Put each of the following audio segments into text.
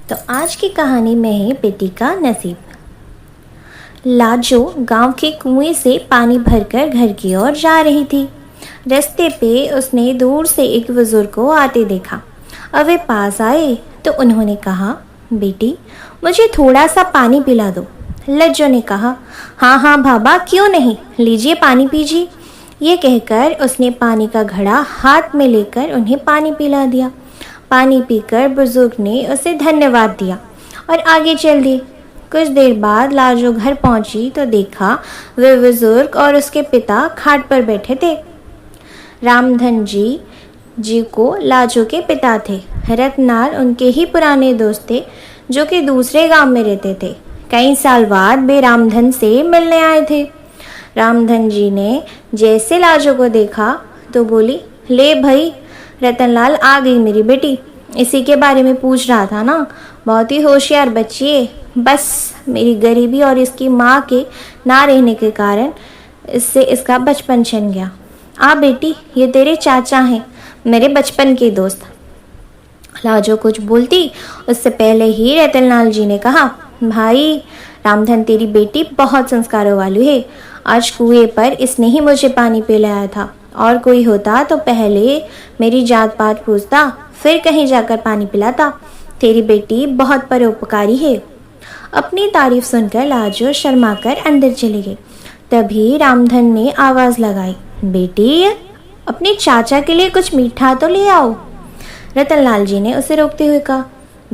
तो आज की कहानी में है बेटी का नसीब। लाजो गांव के कुएं से पानी भरकर घर की ओर जा रही थी। रास्ते पे उसने दूर से एक बुजुर्ग को आते देखा और वे पास आए तो उन्होंने कहा, बेटी मुझे थोड़ा सा पानी पिला दो। लज्जो ने कहा, हाँ हाँ बाबा, क्यों नहीं, लीजिए पानी पीजिए। ये कहकर उसने पानी का घड़ा हाथ में लेकर उन्हें पानी पिला दिया। पानी पीकर बुजुर्ग ने उसे धन्यवाद दिया और आगे चल दी। कुछ देर बाद लाजो घर पहुंची तो देखा वे बुजुर्ग और उसके पिता खाट पर बैठे थे। रामधन जी को लाजो के पिता थे। रतनाल उनके ही पुराने दोस्त थे जो कि दूसरे गांव में रहते थे। कई साल बाद वे रामधन से मिलने आए थे। रामधन जी ने जैसे लाजो को देखा तो बोली, ले भाई, रतनलाल आ गई मेरी बेटी, इसी के बारे में पूछ रहा था ना, बहुत ही होशियार बच्ची है। बस मेरी गरीबी और इसकी माँ के ना रहने के कारण इससे इसका बचपन छिन गया। आ बेटी, ये तेरे चाचा हैं, मेरे बचपन के दोस्त। लाजो कुछ बोलती उससे पहले ही रतनलाल जी ने कहा, भाई रामधन तेरी बेटी बहुत संस्कारों वाली है। आज कुएं पर इसने ही मुझे पानी पिलाया था, और कोई होता तो पहले मेरी जात पात पूछता, फिर कहीं जाकर पानी पिलाता। तेरी बेटी बहुत परोपकारी है। अपनी तारीफ सुनकर लाजो शर्माकर अंदर चली गई। तभी रामधन ने आवाज लगाई, बेटी अपने चाचा के लिए कुछ मीठा तो ले आओ। रतनलाल जी ने उसे रोकते हुए कहा,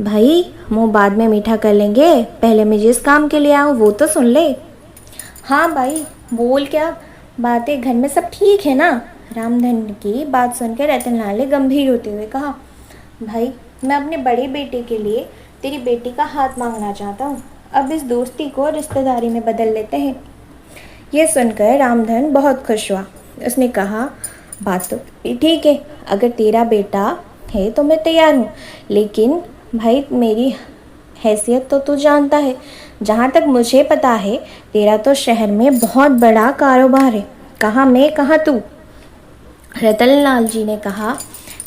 भाई मुंह बाद में मीठा कर लेंगे, पहले मैं जिस काम के लिए आऊँ वो तो सुन ले। हाँ भाई बोल, क्या बात है, घर में सब ठीक है ना? रामधन की बात सुनकर रतनलाल ने गंभीर होते हुए कहा, भाई मैं अपने बड़े बेटे के लिए तेरी बेटी का हाथ मांगना चाहता हूँ। अब इस दोस्ती को रिश्तेदारी में बदल लेते हैं। यह सुनकर रामधन बहुत खुश हुआ। उसने कहा, बात तो ठीक है, अगर तेरा बेटा है तो मैं तैयार हूँ, लेकिन भाई मेरी हैसियत तो तू जानता है। जहाँ तक मुझे पता है तेरा तो शहर में बहुत बड़ा कारोबार है, कहाँ मैं कहाँ तू। रतनलाल जी ने कहा,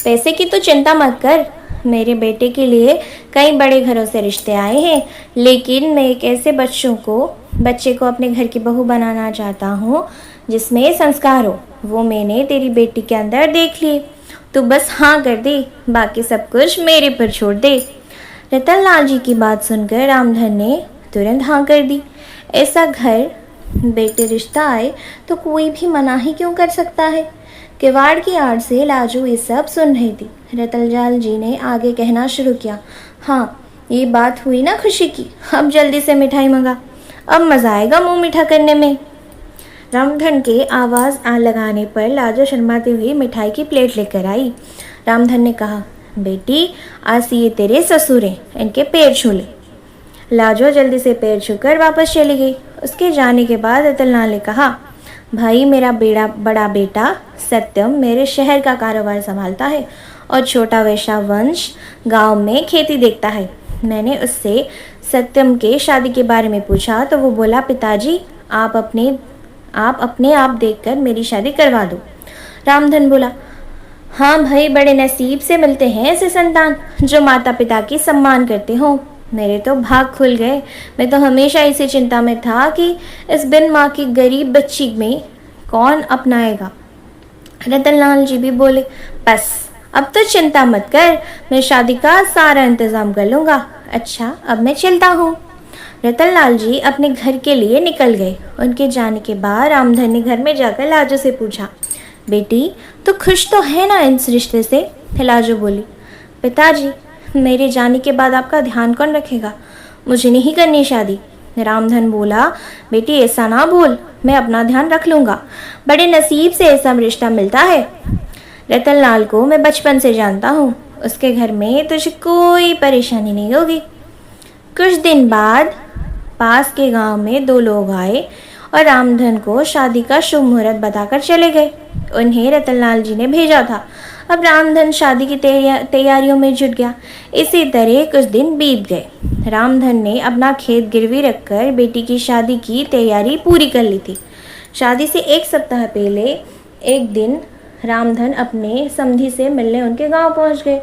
पैसे की तो चिंता मत कर, मेरे बेटे के लिए कई बड़े घरों से रिश्ते आए हैं, लेकिन मैं एक ऐसे बच्चे को अपने घर की बहू बनाना चाहता हूँ जिसमें संस्कार हो। वो मैंने तेरी बेटी के अंदर देख लिए, तू बस हाँ कर दे, बाकी सब कुछ मेरे पर छोड़ दे। रतनलाल जी की बात सुनकर रामधन ने तुरंत हाँ कर दी। ऐसा घर बेटे रिश्ता आए तो कोई भी मना ही क्यों कर सकता है। किवाड़ की आड़ से लाजो ये सब सुन रही थी। रतनलाल जी ने आगे कहना शुरू किया, हाँ ये बात हुई ना खुशी की, अब जल्दी से मिठाई मंगा, अब मज़ा आएगा मुंह मीठा करने में। रामधन के आवाज़ लगाने पर लाजो शर्माती हुई मिठाई की प्लेट लेकर आई। रामधन ने कहा, बेटी आज ये तेरे ससुर हैं, इनके पैर छू ले। लाजो जल्दी से पैर छूकर वापस चली गई। उसके जाने के बाद रतनलाल ने कहा, भाई मेरा बड़ा बेटा सत्यम मेरे शहर का कारोबार संभालता है और छोटा वैश्य वंश गांव में खेती देखता है। मैंने उससे सत्यम के शादी के बारे में पूछा तो वो बोला, पिताजी आप अपने आप देखकर मेरी शादी करवा दो। रामधन बोला, हाँ भाई, बड़े नसीब से मिलते हैं ऐसे संतान जो माता पिता की सम्मान करते हो। मेरे तो भाग खुल गए। मैं तो हमेशा इसी चिंता में था कि इस बिन माँ की गरीब बच्ची में कौन अपनाएगा। रतनलाल जी भी बोले, बस अब तो चिंता मत कर, मैं शादी का सारा इंतजाम कर लूँगा। अच्छा अब मैं चलता हूँ। रतनलाल जी अपने घर के लिए निकल गए। उनके जाने के बाद रामधन ने घर में जाकर लाजो से पूछा, बेटी तो खुश तो है ना इस रिश्ते से? लाजो बोली, पिताजी मेरे जाने के बाद आपका ध्यान कौन रखेगा, मुझे नहीं करनी शादी। रामधन बोला, बेटी ऐसा ना बोल, मैं अपना ध्यान रख लूँगा, बड़े नसीब से ऐसा रिश्ता मिलता है। रतनलाल को मैं बचपन से जानता हूँ, उसके घर में तुझे कोई परेशानी नहीं होगी। कुछ दिन बाद पास के गांव में दो लोग आए और रामधन को शादी का शुभ मुहूर्त बताकर चले गए। उन्हें रतनलाल जी ने भेजा था। अब रामधन शादी की तैयारियों में जुट गया। इसी तरह कुछ दिन बीत गए। रामधन ने अपना खेत गिरवी रखकर बेटी की शादी की तैयारी पूरी कर ली थी। शादी से एक सप्ताह पहले एक दिन रामधन अपने समधी से मिलने उनके गांव पहुंच गए।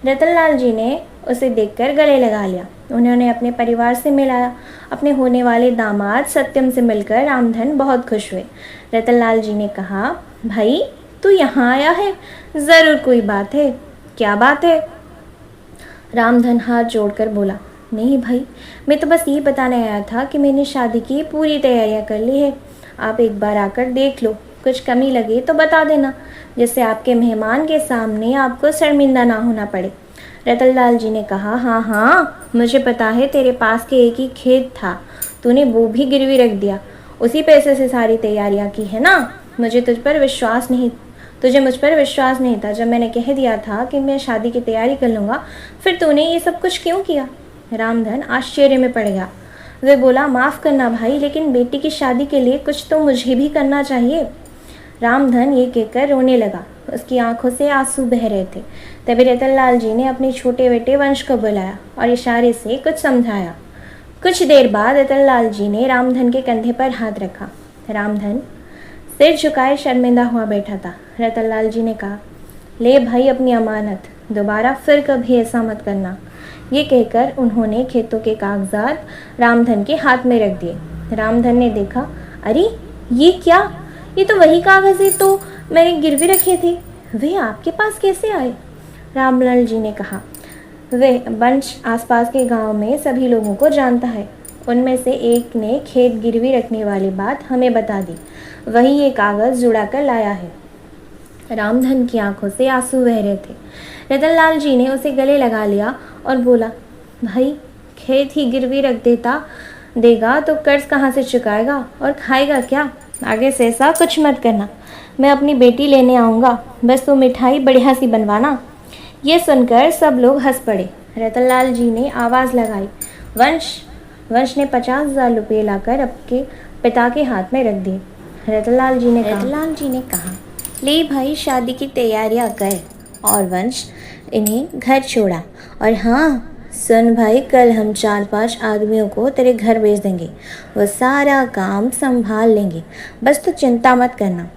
रतनलाल जी ने उसे देखकर गले लगा लिया। उन्होंने अपने परिवार से मिलाया। अपने होने वाले दामाद सत्यम से मिलकर रामधन बहुत खुश हुए। रतनलाल जी ने कहा, भाई तू यहाँ आया है, ज़रूर कोई बात है। क्या बात है? रामधन हाथ जोड़कर बोला, नहीं भाई, मैं तो बस ये बताने आया था कि मैंने शादी की पूरी तैयारियां कर ली है। आप एक बार आकर देख लो, कुछ कमी लगे तो बता देना, जिससे आपके मेहमान के सामने आपको शर्मिंदा ना होना पड़े। रतनलाल जी ने कहा, हाँ हाँ, मुझे पता है, तेरे पास के एक ही खेत था, तूने वो भी गिरवी रख दिया, उसी पैसे से सारी तैयारियां की है ना। तुझे मुझ पर विश्वास नहीं था जब मैंने कह दिया था कि मैं शादी की तैयारी कर लूँगा, फिर तूने ये सब कुछ क्यों किया? रामधन आश्चर्य में पड़ गया। वह बोला, माफ़ करना भाई, लेकिन बेटी की शादी के लिए कुछ तो मुझे भी करना चाहिए। रामधन ये कहकर रोने लगा। उसकी आंखों से आंसू बह रहे थे। तभी रतनलाल जी ने अपने छोटे बेटे वंश को बुलाया और इशारे से कुछ समझाया। कुछ देर बाद रतनलाल जी ने रामधन के कंधे पर हाथ रखा। रामधन सिर झुकाए शर्मिंदा हुआ बैठा था। रतनलाल जी ने कहा, ले भाई अपनी अमानत, दोबारा फिर कभी ऐसा मत करना। ये कहकर उन्होंने खेतों के कागजात रामधन के हाथ में रख दिए। रामधन ने देखा, अरे ये क्या? ये तो वही कागज़ है तो मैंने गिरवी रखे थे, वे आपके पास कैसे आए? रामलाल जी ने कहा, वह वंश आसपास के गांव में सभी लोगों को जानता है। उनमें से एक ने खेत गिरवी रखने वाली बात हमें बता दी, वही ये कागज़ जुड़ा कर लाया है। रामधन की आंखों से आंसू बह रहे थे। रतनलाल जी ने उसे गले लगा लिया और बोला, भाई खेत ही गिरवी रख देगा तो कर्ज कहाँ से चुकाएगा और खाएगा क्या? आगे से ऐसा कुछ मत करना। मैं अपनी बेटी लेने आऊँगा, बस तो मिठाई बढ़िया सी बनवाना। ये सुनकर सब लोग हंस पड़े। रतनलाल जी ने आवाज़ लगाई, वंश ने 50,000 रुपये लाकर अपने पिता के हाथ में रख दिए। रतनलाल जी ने कहा, ले भाई शादी की तैयारियां कर। और वंश इन्हें घर छोड़ा। और हाँ सुन भाई, कल हम 4-5 आदमियों को तेरे घर भेज देंगे, वो सारा काम संभाल लेंगे, बस तो चिंता मत करना।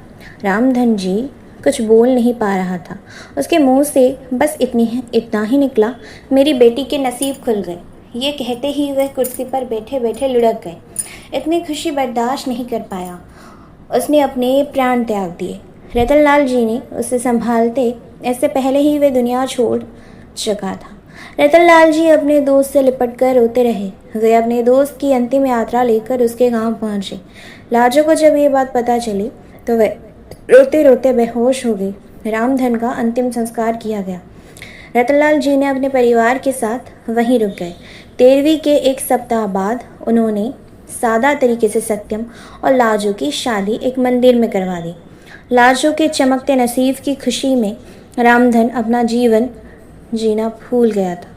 रामधन जी कुछ बोल नहीं पा रहा था। उसके मुंह से बस इतना ही निकला, मेरी बेटी के नसीब खुल गए। ये कहते ही वह कुर्सी पर बैठे बैठे लुढ़क गए। इतनी खुशी बर्दाश्त नहीं कर पाया, उसने अपने प्राण त्याग दिए। रतनलाल जी ने उसे संभालते, इससे पहले ही वह दुनिया छोड़ चुका था। रतनलाल जी अपने दोस्त से लिपट कर रोते रहे। वे अपने दोस्त की अंतिम यात्रा लेकर उसके गांव पहुंचे। लाजो को जब ये बात पता चली तो वह रोते रोते बेहोश हो गई। रामधन का अंतिम संस्कार किया गया। रतनलाल जी ने अपने परिवार के साथ वहीं रुक गए। 13वीं के एक सप्ताह बाद उन्होंने सादा तरीके से सत्यम और लाजो की शादी एक मंदिर में करवा दी। लाजो के चमकते नसीब की खुशी में रामधन अपना जीवन जीना भूल गया था।